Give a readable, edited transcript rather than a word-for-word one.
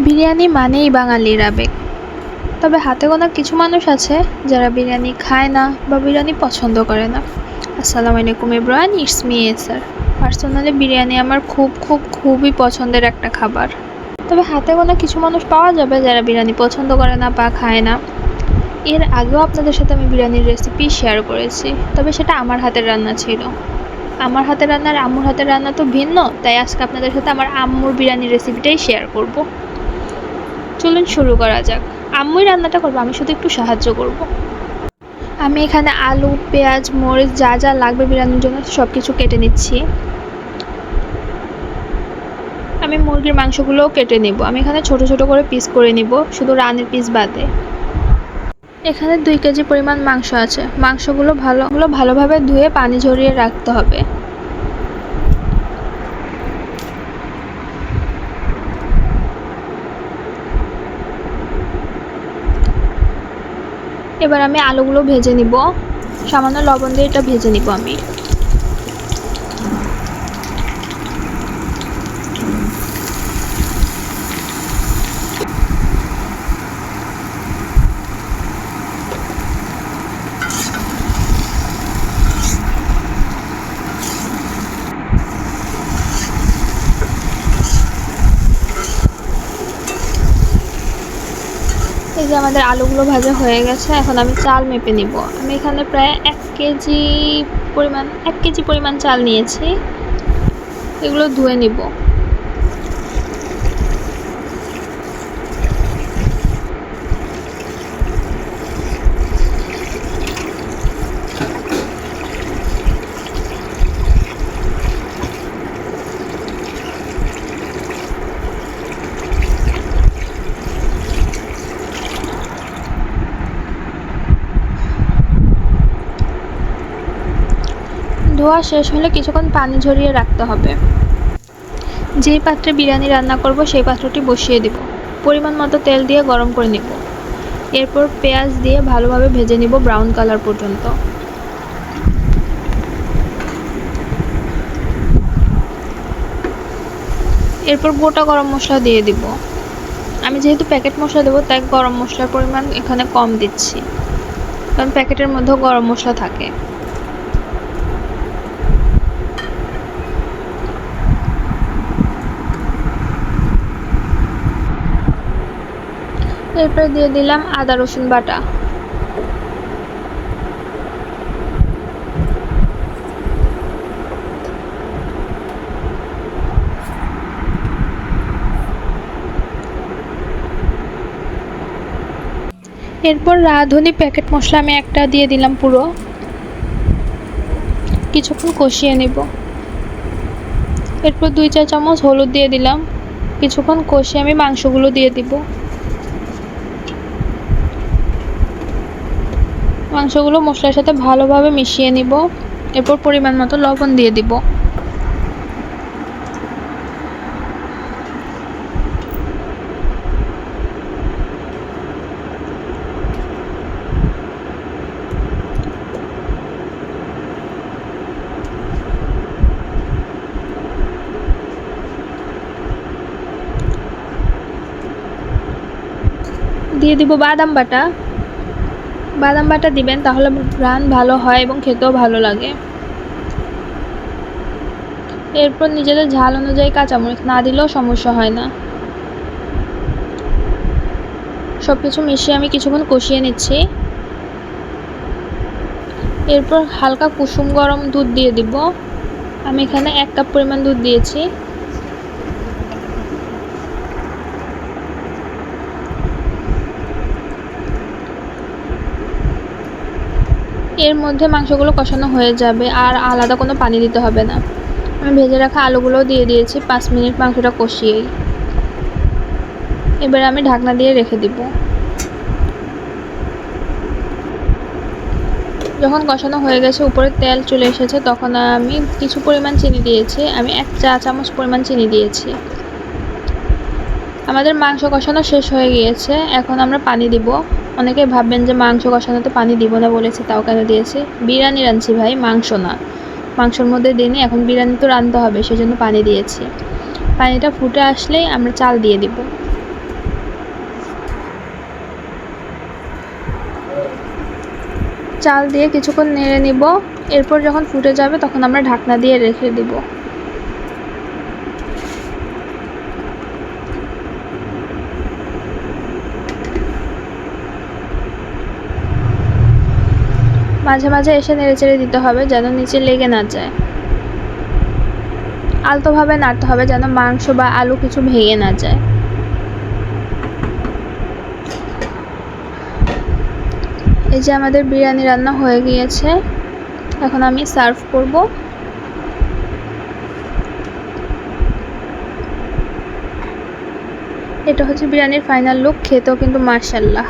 বিরিয়ানি মানেই বাঙালির আবেগ। তবে হাতে গোনা কিছু মানুষ আছে যারা বিরিয়ানি খায় না বা বিরিয়ানি পছন্দ করে না। আসসালামু আলাইকুম এভরিওয়ান, ইটস মি এসার। পার্সোনালি বিরিয়ানি আমার খুবই পছন্দের একটা খাবার। তবে হাতে গোনা কিছু মানুষ পাওয়া যাবে যারা বিরিয়ানি পছন্দ করে না বা খায় না। এর আগেও আপনাদের সাথে আমি বিরিয়ানির রেসিপি শেয়ার করেছি, তবে সেটা আমার হাতের রান্না ছিল। আমার হাতের রান্না আর আম্মুর হাতের রান্না তো ভিন্ন, তাই আজকে আপনাদের সাথে আমার আম্মুর বিরিয়ানির রেসিপিটাই শেয়ার করব। চলুন শুরু করা যাক। আম্মুই রান্নাটা করবো, আমি শুধু একটু সাহায্য করব। আমি এখানে আলু, পেঁয়াজ, মরিচ যা যা লাগবে বিরিয়ানির জন্য সব কিছু কেটে নিচ্ছি। আমি মুরগির মাংসগুলোও কেটে নিব। আমি এখানে ছোট ছোট করে পিস করে নিব, শুধু রানের পিস বাদে। এখানে 2 কেজি পরিমাণ মাংস আছে। মাংসগুলো ভালোভাবে ধুয়ে পানি ঝরিয়ে রাখতে হবে। এবার আমি আলুগুলো ভেজে নিব। সামান্য লবণ দিয়ে এটা ভেজে নিব আমি। এই যে আমাদের আলুগুলো ভাজা হয়ে গেছে, এখন আমি চাল মেপে নিব। আমি এখানে প্রায় 1 কেজি পরিমাণ চাল নিয়েছি। এগুলো ধুয়ে নিব। ধোয়া শেষ হলে কিছুক্ষণ পানি ঝরিয়ে রাখতে হবে। যেই পাত্রে বিরিয়ানি রান্না করব সেই পাত্রটি বসিয়ে দিব। পরিমাণ মতো তেল দিয়ে গরম করে নিব। এরপর পেঁয়াজ দিয়ে ভালোভাবে ভেজে নিব ব্রাউন কালার পর্যন্ত। এরপর গোটা গরম মশলা দিয়ে দিব। আমি যেহেতু প্যাকেট মশলা দেবো তাই গরম মশলার পরিমাণ এখানে কম দিচ্ছি, কারণ প্যাকেটের মধ্যেও গরম মশলা থাকে। এরপর দিয়ে দিলাম আদা রসুন বাটা। এরপর রাঁধুনি প্যাকেট মশলা আমি একটা দিয়ে দিলাম পুরো। কিছুক্ষণ কষিয়ে নেব। এরপর 2-4 চামচ হলুদ দিয়ে দিলাম। কিছুক্ষণ কষিয়ে আমি মাংসগুলো দিয়ে দিব। মাংসগুলো মশলার সাথে ভালোভাবে মিশিয়ে নিব। এরপর পরিমাণ মতো লবণ দিয়ে দিব। দিয়ে দিব বাদাম বাটা। বাদাম বাটা দিবেন, তাহলে ঘ্রাণ ভালো হয় এবং খেতেও ভালো লাগে। এরপর নিজেদের ঝাল অনুযায়ী কাঁচামরিচ না দিলেও সমস্যা হয় না। সব কিছু মিশিয়ে আমি কিছুক্ষণ কষিয়ে নিচ্ছি। এরপর হালকা কুসুম গরম দুধ দিয়ে দিব। আমি এখানে 1 কাপ পরিমাণ দুধ দিয়েছি। এর মধ্যে মাংসগুলো কষানো হয়ে যাবে, আর আলাদা কোনো পানি দিতে হবে না। আমি ভেজে রাখা আলুগুলোও দিয়ে দিয়েছি 5 মিনিট মাংসটা কষিয়েই। এবার আমি ঢাকনা দিয়ে রেখে দিব। যখন কষানো হয়ে গেছে, উপরে তেল চলে এসেছে, তখন আমি কিছু পরিমাণ চিনি দিয়েছি। আমি 1 চা চামচ পরিমাণ চিনি দিয়েছি। আমাদের মাংস কষানো শেষ হয়ে গিয়েছে, এখন আমরা পানি দিব। অনেকে ভাববেন যে মাংস কষানোতে পানি দিব না বলেছে, তাও কেন দিয়েছি। বিরিয়ানি রাঁধছি ভাই, মাংস না। মাংসের মধ্যে দিইনি, এখন বিরিয়ানি তো রাঁধতে হবে, সেজন্য পানি দিয়েছি। পানিটা ফুটে আসলেই আমরা চাল দিয়ে দিব। চাল দিয়ে কিছুক্ষণ নেড়ে নিব। এরপর যখন ফুটে যাবে তখন আমরা ঢাকনা দিয়ে রেখে দিব। মাঝে মাঝে এসে নেড়েচেড়ে দিতে হবে যেন নিচে লেগে না যায়। আলতোভাবে নাড়তে হবে যেন মাংস বা আলু কিছু ভেঙে না যায়। এই যে আমাদের বিরিয়ানি রান্না হয়ে গিয়েছে, এখন আমি সার্ভ করব। এটা হচ্ছে বিরিয়ানির ফাইনাল লুক, খেতেও কিন্তু মাশাআল্লাহ।